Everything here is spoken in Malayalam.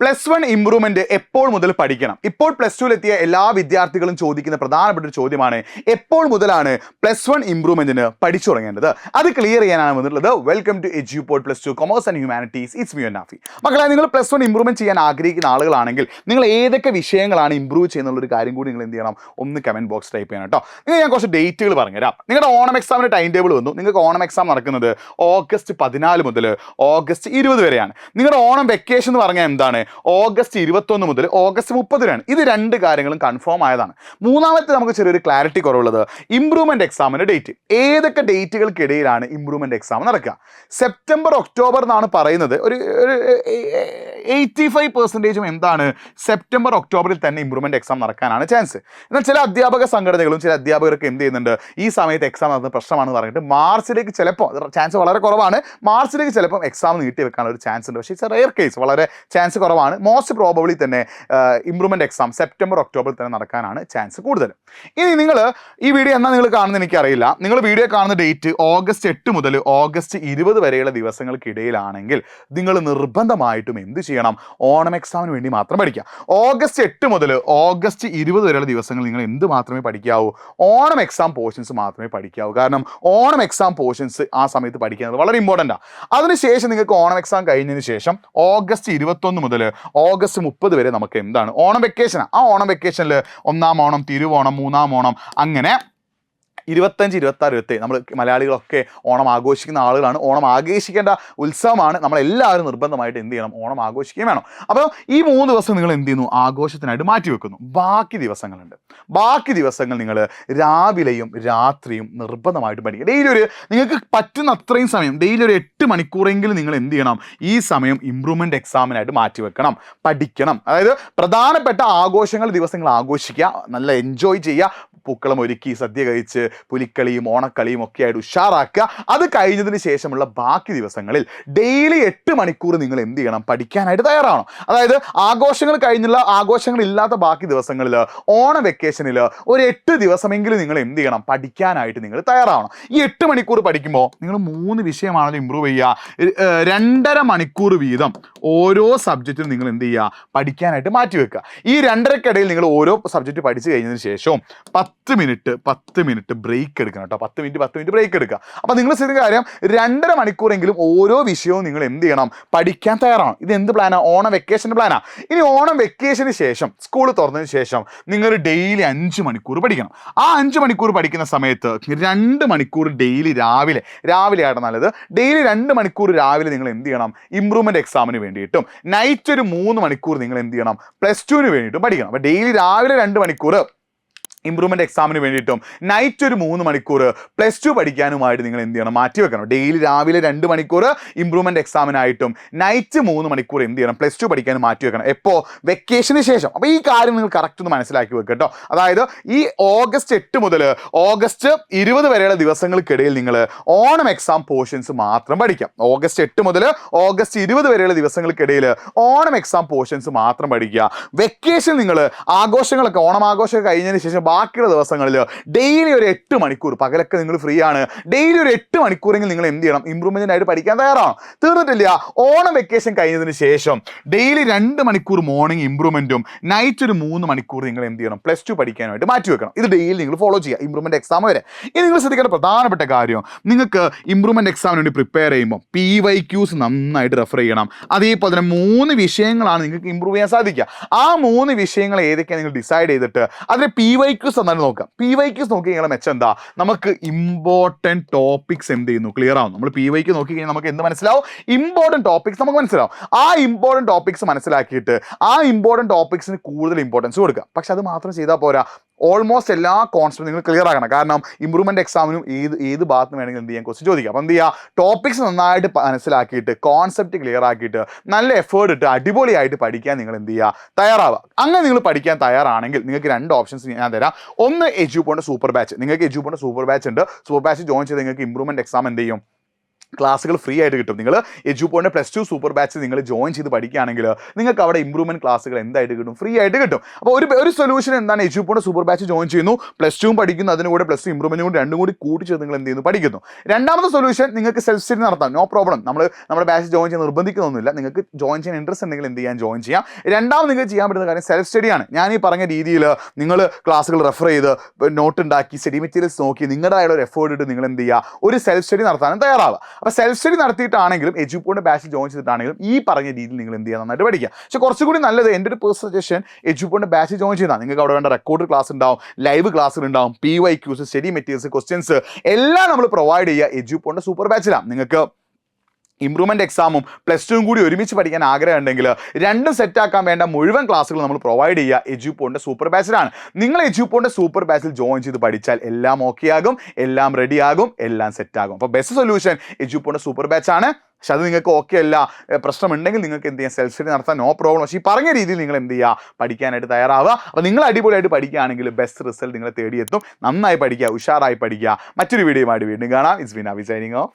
+1 ഇംപ്രൂവ്മെന്റ് എപ്പോൾ മുതൽ പഠിക്കണം? ഇപ്പോൾ +2-ലെത്തിയ എല്ലാ വിദ്യാർത്ഥികളും ചോദിക്കുന്ന പ്രധാനപ്പെട്ട ഒരു ചോദ്യമാണ്, എപ്പോൾ മുതലാണ് +1 ഇംപ്രൂവ്മെന്റിന് പഠിച്ചു തുടങ്ങേണ്ടത്? അത് ക്ലിയർ ചെയ്യാനാണ് വന്നിട്ടുള്ളത്. Welcome to Edupod +2 commerce and humanities. It's me Nafi. മക്കളെ, നിങ്ങൾ +1 ഇംപ്രൂവ്മെന്റ് ചെയ്യാൻ ആഗ്രഹിക്കുന്ന ആളുകളാണെങ്കിൽ നിങ്ങൾ ഏതൊക്കെ വിഷയങ്ങളാണ് ഇംപ്രൂവ് ചെയ്യുന്നുള്ള ഒരു കാര്യം കൂടി നിങ്ങൾ എന്ത് ചെയ്യണം? ഒന്ന് കമന്റ് ബോക്സ് ടൈപ്പ് ചെയ്യണം കേട്ടോ. നിങ്ങൾ ഞാൻ കുറച്ച് ഡേറ്റുകൾ പറഞ്ഞുതരാം. നിങ്ങളുടെ ഓണം എക്സാമിന് ടൈം ടേബിൾ വന്നു. നിങ്ങൾക്ക് ഓണം എക്സാം നടക്കുന്നത് ഓഗസ്റ്റ് 14 മുതൽ ഓഗസ്റ്റ് 20 വരെയാണ്. നിങ്ങളുടെ ഓണം വെക്കേഷൻ എന്ന് പറഞ്ഞാൽ എന്താണ്? ഓഗസ്റ്റ് 21 മുതൽ ഓഗസ്റ്റ് 30 വരെയാണ്. ഇത് രണ്ട് കാര്യങ്ങളും കൺഫേം ആയതാണ്. മൂന്നാമത്തെ നമുക്ക് ചെറിയൊരു ക്ലാരിറ്റി കുറവുള്ളത് ഇംപ്രൂവ്മെന്റ് എക്സാമിന്റെ ഡേറ്റ്. ഏതൊക്കെ ഡേറ്റുകൾക്കിടയിലാണ് ഇംപ്രൂവ്മെന്റ് എക്സാം നടക്കുക? സെപ്റ്റംബർ ഒക്ടോബർ എന്നാണ് പറയുന്നത്. ഒരു 85% എന്താണ് സെപ്റ്റംബർ ഒക്ടോബറിൽ തന്നെ ഇംപ്രൂവ്മെന്റ് എക്സാം നടക്കാനാണ് ചാൻസ്. എന്നാൽ ചില അധ്യാപക സംഘടനകളും ചില അധ്യാപകർക്ക് എന്ത് ചെയ്യുന്നുണ്ട്, ഈ സമയത്ത് എക്സാം നടന്ന പ്രശ്നമാണെന്ന് പറഞ്ഞിട്ട് മാർച്ചിലേക്ക് ചിലപ്പോൾ, ചാൻസ് വളരെ കുറവാണ്, മാർച്ചിലേക്ക് ചിലപ്പോൾ എക്സാം നീട്ടി വെക്കാനുള്ള ഒരു ചാൻസ് ഉണ്ട്. പക്ഷേ ഇറ്റ്സ് എ റെയർ കേസ്, വളരെ ചാൻസ് കുറവാണ്. മോസ്റ്റ് പ്രോബബ്ലി തന്നെ ഇംപ്രൂവ്മെന്റ് എക്സാം സെപ്റ്റംബർ ഒക്ടോബറിൽ തന്നെ നടക്കാനാണ് ചാൻസ് കൂടുതൽ. ഇനി നിങ്ങൾ ഈ വീഡിയോ എന്നാൽ നിങ്ങൾ കാണുന്നത് എനിക്കറിയില്ല. നിങ്ങൾ വീഡിയോ കാണുന്ന ഡേറ്റ് ഓഗസ്റ്റ് 8 മുതൽ ഓഗസ്റ്റ് 20 വരെയുള്ള ദിവസങ്ങൾക്കിടയിലാണെങ്കിൽ നിങ്ങൾ നിർബന്ധമായിട്ടും എന്ത് ചെയ്യണം? ഓണം എക്സാമിന് വേണ്ടി മാത്രം പഠിക്കുക. ഓഗസ്റ്റ് 8 മുതൽ ഓഗസ്റ്റ് 20 വരെയുള്ള ദിവസങ്ങൾ നിങ്ങൾ എന്ത് മാത്രമേ പഠിക്കാവൂ? ഓണം എക്സാം പോർഷൻസ് മാത്രമേ പഠിക്കാവൂ. കാരണം ഓണം എക്സാം പോർഷൻസ് ആ സമയത്ത് പഠിക്കുന്നത് വളരെ ഇമ്പോർട്ടൻ്റ് ആണ്. അതിനുശേഷം നിങ്ങൾക്ക് ഓണം എക്സാം കഴിഞ്ഞതിന് ശേഷം ഓഗസ്റ്റ് 21 മുതൽ ഓഗസ്റ്റ് 30 വരെ നമുക്ക് എന്താണ്? ഓണം വെക്കേഷനാണ്. ആ ഓണം വെക്കേഷനിൽ ഒന്നാം ഓണം, തിരുവോണം, മൂന്നാം ഓണം, അങ്ങനെ 25, 26, 27 നമ്മൾ മലയാളികളൊക്കെ ഓണം ആഘോഷിക്കുന്ന ആളുകളാണ്. ഓണം ആഘോഷിക്കേണ്ട ഉത്സവമാണ്. നമ്മളെല്ലാവരും നിർബന്ധമായിട്ട് എന്ത് ചെയ്യണം? ഓണം ആഘോഷിക്കുകയും വേണം. അപ്പോൾ ഈ 3 ദിവസം നിങ്ങൾ എന്ത് ചെയ്യുന്നു? ആഘോഷത്തിനായിട്ട് മാറ്റി വെക്കുന്നു. ബാക്കി ദിവസങ്ങളുണ്ട്. ബാക്കി ദിവസങ്ങൾ നിങ്ങൾ രാവിലെയും രാത്രിയും നിർബന്ധമായിട്ട് പഠിക്കുക. ഡെയിലി നിങ്ങൾക്ക് പറ്റുന്ന അത്രയും സമയം, ഡെയിലി ഒരു 8 മണിക്കൂറെങ്കിലും നിങ്ങൾ എന്ത് ചെയ്യണം? ഈ സമയം ഇംപ്രൂവ്മെന്റ് എക്സാമിനായിട്ട് മാറ്റി വെക്കണം, പഠിക്കണം. അതായത് പ്രധാനപ്പെട്ട ആഘോഷങ്ങൾ ദിവസങ്ങൾ ആഘോഷിക്കുക, നല്ല എൻജോയ് ചെയ്യുക, പൂക്കളം ഒരുക്കി സദ്യ കഴിച്ച് പുലിക്കളിയും ഓണക്കളിയും ഒക്കെ ആയിട്ട് ഉഷാറാക്കുക. അത് കഴിഞ്ഞതിന് ശേഷമുള്ള ബാക്കി ദിവസങ്ങളിൽ ഡെയിലി 8 മണിക്കൂർ നിങ്ങൾ എന്ത് ചെയ്യണം? പഠിക്കാനായിട്ട് തയ്യാറാവണം. അതായത് ആഘോഷങ്ങൾ കഴിഞ്ഞുള്ള, ആഘോഷങ്ങൾ ഇല്ലാത്ത ബാക്കി ദിവസങ്ങളിൽ, ഓണ വെക്കേഷനിൽ ഒരു 8 ദിവസമെങ്കിലും നിങ്ങൾ എന്ത് ചെയ്യണം? പഠിക്കാനായിട്ട് നിങ്ങൾ തയ്യാറാവണം. ഈ 8 മണിക്കൂർ പഠിക്കുമ്പോൾ നിങ്ങൾ 3 വിഷയമാണല്ലോ ഇമ്പ്രൂവ് ചെയ്യുക. 2.5 മണിക്കൂർ വീതം ഓരോ സബ്ജക്റ്റിലും നിങ്ങൾ എന്ത് ചെയ്യുക? പഠിക്കാനായിട്ട് മാറ്റി വെക്കുക. ഈ 2.5-ക്കിടയിൽ നിങ്ങൾ ഓരോ സബ്ജക്റ്റ് പഠിച്ചു കഴിഞ്ഞതിന് ശേഷം 10 മിനിറ്റ് ബ്രേക്ക് എടുക്കണം കേട്ടോ. 10 മിനിറ്റ് ബ്രേക്ക് എടുക്കുക. അപ്പോൾ നിങ്ങൾ ശ്രദ്ധിക്കുന്ന കാര്യം, 2.5 മണിക്കൂറെങ്കിലും ഓരോ വിഷയവും നിങ്ങൾ എന്ത് ചെയ്യണം? പഠിക്കാൻ തയ്യാറാണ്. ഇത് എന്ത് പ്ലാനാണ്? ഓണം വെക്കേഷൻ്റെ പ്ലാനാണ്. ഇനി ഓണം വെക്കേഷന് ശേഷം, സ്കൂൾ തുറന്നതിന് ശേഷം നിങ്ങൾ ഡെയിലി 5 മണിക്കൂർ പഠിക്കണം. ആ 5 മണിക്കൂർ പഠിക്കുന്ന സമയത്ത് 2 മണിക്കൂർ ഡെയിലി രാവിലെ ആയിട്ട് നല്ലത്. ഡെയിലി 2 മണിക്കൂർ രാവിലെ നിങ്ങൾ എന്ത് ചെയ്യണം? ഇംപ്രൂവ്മെന്റ് എക്സാമിന് വേണ്ടിയിട്ടും നൈറ്റ് ഒരു 3 മണിക്കൂർ നിങ്ങൾ എന്ത് ചെയ്യണം? +2-ന് വേണ്ടിയിട്ടും പഠിക്കണം. അപ്പോൾ ഡെയിലി രാവിലെ 2 മണിക്കൂർ ഇംപ്രൂവ്മെന്റ് എക്സാമിന് വേണ്ടിയിട്ടും നൈറ്റ് ഒരു 3 മണിക്കൂർ +2 പഠിക്കാനുമായിട്ട് നിങ്ങൾ എന്ത് ചെയ്യണം? മാറ്റി വെക്കണം. ഡെയിലി രാവിലെ 2 മണിക്കൂർ ഇംപ്രൂവ്മെന്റ് എക്സാമിനായിട്ടും നൈറ്റ് 3 മണിക്കൂർ എന്ത് ചെയ്യണം? +2 പഠിക്കാനും മാറ്റി വെക്കണം. എപ്പോൾ? വെക്കേഷന് ശേഷം. അപ്പോൾ ഈ കാര്യം നിങ്ങൾ കറക്റ്റ് ഒന്ന് മനസ്സിലാക്കി വെക്കുക കേട്ടോ. അതായത് ഈ ഓഗസ്റ്റ് 8 മുതൽ ഓഗസ്റ്റ് 20 വരെയുള്ള ദിവസങ്ങൾക്കിടയിൽ നിങ്ങൾ ഓണം എക്സാം പോർഷൻസ് മാത്രം പഠിക്കാം. ഓഗസ്റ്റ് 8 മുതൽ ഓഗസ്റ്റ് 20 വരെയുള്ള ദിവസങ്ങൾക്കിടയിൽ ഓണം എക്സാം പോർഷൻസ് മാത്രം പഠിക്കുക. വെക്കേഷൻ നിങ്ങൾ ആഘോഷങ്ങളൊക്കെ, ഓണം ആഘോഷമൊക്കെ കഴിഞ്ഞതിന് ശേഷം ബാക്കിയുള്ള ദിവസങ്ങളിൽ ഡെയിലി ഒരു 8 മണിക്കൂർ, പകലൊക്കെ നിങ്ങൾ ഫ്രീ ആണ്, ഡെയിലി ഒരു 8 മണിക്കൂറെങ്കിലും നിങ്ങൾ എന്ത് ചെയ്യണം? ഇംപ്രൂവ്മെന്റിനായിട്ട് പഠിക്കാൻ തയ്യാറാണ്. തീർന്നിട്ടില്ല. ഓണം വെക്കേഷൻ കഴിഞ്ഞതിന് ശേഷം ഡെയിലി 2 മണിക്കൂർ മോർണിംഗ് ഇംപ്രൂവ്മെന്റും നൈറ്റ് ഒരു 3 മണിക്കൂർ നിങ്ങൾ എന്ത് ചെയ്യണം? +2 പഠിക്കാനായിട്ട് മാറ്റി വെക്കണം. ഇത് ഡെയിലി നിങ്ങൾ ഫോളോ ചെയ്യുക ഇംപ്രൂവ്മെന്റ് എക്സാം വരെ. ഇനി നിങ്ങൾ ശ്രദ്ധിക്കേണ്ട പ്രധാനപ്പെട്ട കാര്യം, നിങ്ങൾക്ക് ഇംപ്രൂവ്മെന്റ് എക്സാമിന് വേണ്ടി പ്രിപ്പയർ ചെയ്യുമ്പോൾ PYQs നന്നായിട്ട് റെഫർ ചെയ്യണം. അതേപോലെ തന്നെ 3 വിഷയങ്ങളാണ് നിങ്ങൾക്ക് ഇംപ്രൂവ് ചെയ്യാൻ സാധിക്കുക. ആ 3 വിഷയങ്ങൾ ഏതൊക്കെയാണ് നിങ്ങൾ ഡിസൈഡ് ചെയ്തിട്ട് അതിൽ PYQs എന്നാലും നോക്കാം. PYQs നോക്കി കഴിഞ്ഞാൽ മെച്ചം എന്താ? നമുക്ക് ഇമ്പോർട്ടൻറ്റ് ടോപ്പിക്സ് എന്ത് ചെയ്യുന്നു? ക്ലിയർ ആവും. നമ്മൾ PYQ നോക്കി കഴിഞ്ഞാൽ നമുക്ക് എന്ത് മനസ്സിലാവും? ഇമ്പോർട്ടൻറ്റ് ടോപ്പിക്സ് നമുക്ക് മനസ്സിലാവും. ആ ഇമ്പോർട്ടൻറ്റ് ടോപ്പിക്സ് മനസ്സിലാക്കിയിട്ട് ആ ഇമ്പോർട്ടൻറ്റ് ടോപ്പിക്സിന് കൂടുതൽ ഇമ്പോർട്ടൻസ് കൊടുക്കുക. പക്ഷെ അത് മാത്രം ചെയ്താൽ പോരാ. ഓൾമോസ്റ്റ് എല്ലാ കോൺസെപ്റ്റും നിങ്ങൾ ക്ലിയർ ആക്കണം. കാരണം ഇംപ്രൂവ്മെന്റ് എക്സാമിനും ഏത് ഭാഗത്ത് വേണമെങ്കിലും എന്ത് ചെയ്യാൻ ക്വസ്റ്റ്യൻ ചോദിക്കാം. അപ്പോൾ എന്ത് ചെയ്യുക? ടോപ്പിക്സ് നന്നായിട്ട് മനസ്സിലാക്കിയിട്ട് കോൺസെപ്റ്റ് ക്ലിയർ ആക്കിയിട്ട് നല്ല എഫേർട്ട് ഇട്ട് അടിപൊളിയായിട്ട് പഠിക്കാൻ നിങ്ങൾ എന്ത് ചെയ്യുക? തയ്യാറാവുക. അങ്ങനെ നിങ്ങൾ പഠിക്കാൻ തയ്യാറാണെങ്കിൽ നിങ്ങൾക്ക് 2 ഓപ്ഷൻസ് ഞാൻ തരാം. ഒന്ന്, എഡ്യൂപോഡിൻ്റെ സൂപ്പർ ബാച്ച്. നിങ്ങൾക്ക് എഡ്യൂപോഡിൻ്റെ സൂപ്പർ ബാച്ച് ഉണ്ട്. സൂപ്പർ ബാച്ച് ജോയിൻ ചെയ്ത് നിങ്ങൾക്ക് ഇംപ്രൂവ്മെന്റ് എക്സാം എന്ത് ചെയ്യും? ക്ലാസ്സുകൾ ഫ്രീ ആയിട്ട് കിട്ടും. നിങ്ങൾ എഡ്യൂപോണിൻ്റെ +2 സൂപ്പർ ബാച്ച് നിങ്ങൾ ജോയിൻ ചെയ്ത് പഠിക്കുകയാണെങ്കിൽ നിങ്ങൾക്ക് അവിടെ ഇമ്പ്രൂവ്മെൻറ്റ് ക്ലാസ്സുകൾ എന്തായിട്ട് കിട്ടും? ഫ്രീ ആയിട്ട് കിട്ടും. അപ്പോൾ ഒരു സൊല്യൂഷൻ എന്താണ്? എഡ്യൂപോണിൻ്റെ സൂപ്പർ ബാച്ച് ജോയിൻ ചെയ്യുന്നു, +2 പഠിക്കുന്നു, അതിന് കൂടെ +2 ഇമ്പ്രൂവ്മെൻറ്റും കൂടി രണ്ടും കൂടി കൂട്ടിച്ചേർത്ത് നിങ്ങൾ എന്ത് ചെയ്യുന്നു? പഠിക്കുന്നു. രണ്ടാമത്തെ സൊല്യൂഷൻ നിങ്ങൾക്ക് സെൽഫ് സ്റ്റഡി നടത്താം, നോ പ്രോബ്ലം. നമ്മുടെ ബാച്ച് ജോയിൻ ചെയ്യാൻ നിർബന്ധിക്കുന്നൊന്നുമില്ല. നിങ്ങൾക്ക് ജോയിൻ ചെയ്യാൻ ഇൻട്രസ്റ്റ് ഉണ്ടെങ്കിൽ എന്ത് ചെയ്യാൻ? ജോയിൻ ചെയ്യാം. രണ്ടാമത് നിങ്ങൾക്ക് ചെയ്യാൻ പറ്റുന്ന കാര്യം സെൽഫ് സ്റ്റഡിയാണ്. ഞാൻ ഈ പറഞ്ഞ രീതിയിൽ നിങ്ങൾ ക്ലാസ്സുകൾ റെഫർ ചെയ്ത് നോട്ട് ഉണ്ടാക്കി സ്റ്റഡി മെറ്റീരിയൽസ് നോക്കി നിങ്ങളുടേതായ ഒരു എഫേർട്ട് ഇട്ട് നിങ്ങൾ എന്ത് ചെയ്യുക? ഒരു സെൽഫ് സ്റ്റഡി നടത്താനും തയ്യാറാവുക. അപ്പോൾ സെൽഫ് സ്റ്റഡി നടത്തിയിട്ടാണെങ്കിലും എഡ്യൂപോണിൻ്റെ ബാച്ചിൽ ജോയിൻ ചെയ്തിട്ടാണെങ്കിലും ഈ പറഞ്ഞ രീതിയിൽ നിങ്ങൾ എന്ത് ചെയ്യുക? നന്നായിട്ട് പഠിക്കുക. പക്ഷേ കുറച്ചുകൂടി നല്ലത് എൻ്റെ ഒരു പേഴ്സണൽ സജഷൻ എഡ്യൂപോണിൻ്റെ ബാച്ചിൽ ജോയിൻ ചെയ്താൽ നിങ്ങൾക്ക് അവിടെ വേണ്ട റെക്കോർഡ് ക്ലാസ് ഉണ്ടാവും, ലൈവ് ക്ലാസ്സുകൾ ഉണ്ടാവും, PYQs, സ്റ്റഡി മെറ്റീരിയൽസ്, ക്വസ്റ്റ്യൻസ് എല്ലാം നമ്മൾ പ്രൊവൈഡ് ചെയ്യുക എഡ്യൂപോണിൻ്റെ സൂപ്പർ ബാച്ചിലാണ്. നിങ്ങൾക്ക് ഇമ്പ്രൂവ്മെൻറ്റ് എക്സാമും +2 കൂടി ഒരുമിച്ച് പഠിക്കാൻ ആഗ്രഹം ഉണ്ടെങ്കിൽ രണ്ടും സെറ്റാക്കാൻ വേണ്ട മുഴുവൻ ക്ലാസ്സുകൾ നമ്മൾ പ്രൊവൈഡ് ചെയ്യുക എഡ്യൂപോണിൻ്റെ സൂപ്പർ ബാച്ചിലാണ്. നിങ്ങൾ എഡ്യൂപോണിൻ്റെ സൂപ്പർ ബാച്ചിൽ ജോയിൻ ചെയ്ത് പഠിച്ചാൽ എല്ലാം ഓക്കെ ആകും, എല്ലാം റെഡി ആകും, എല്ലാം സെറ്റാകും. അപ്പോൾ ബെസ്റ്റ് സൊല്യൂഷൻ എഡ്യൂപോണിൻ്റെ സൂപ്പർ ബാച്ചാണ്. പക്ഷെ അത് നിങ്ങൾക്ക് ഓക്കെ അല്ല, പ്രശ്നമുണ്ടെങ്കിൽ നിങ്ങൾക്ക് എന്ത് ചെയ്യാം? സെൽഫ് സ്റ്റഡി നടത്താൻ നോ പ്രോബ്ലം. പക്ഷേ ഈ പറഞ്ഞ രീതിയിൽ നിങ്ങൾ എന്ത് ചെയ്യുക? പഠിക്കാനായിട്ട് തയ്യാറാവുക. അപ്പോൾ നിങ്ങൾ അടിപൊളിയായിട്ട് പഠിക്കുകയാണെങ്കിൽ ബെസ്റ്റ് റിസൾട്ട് നിങ്ങളെ തേടിയെത്തും. നന്നായി പഠിക്കുക, ഉഷാറായി പഠിക്കുക. മറ്റൊരു വീഡിയോയുമായിട്ട് വീണ്ടും കാണാം. It's been Abi signing of.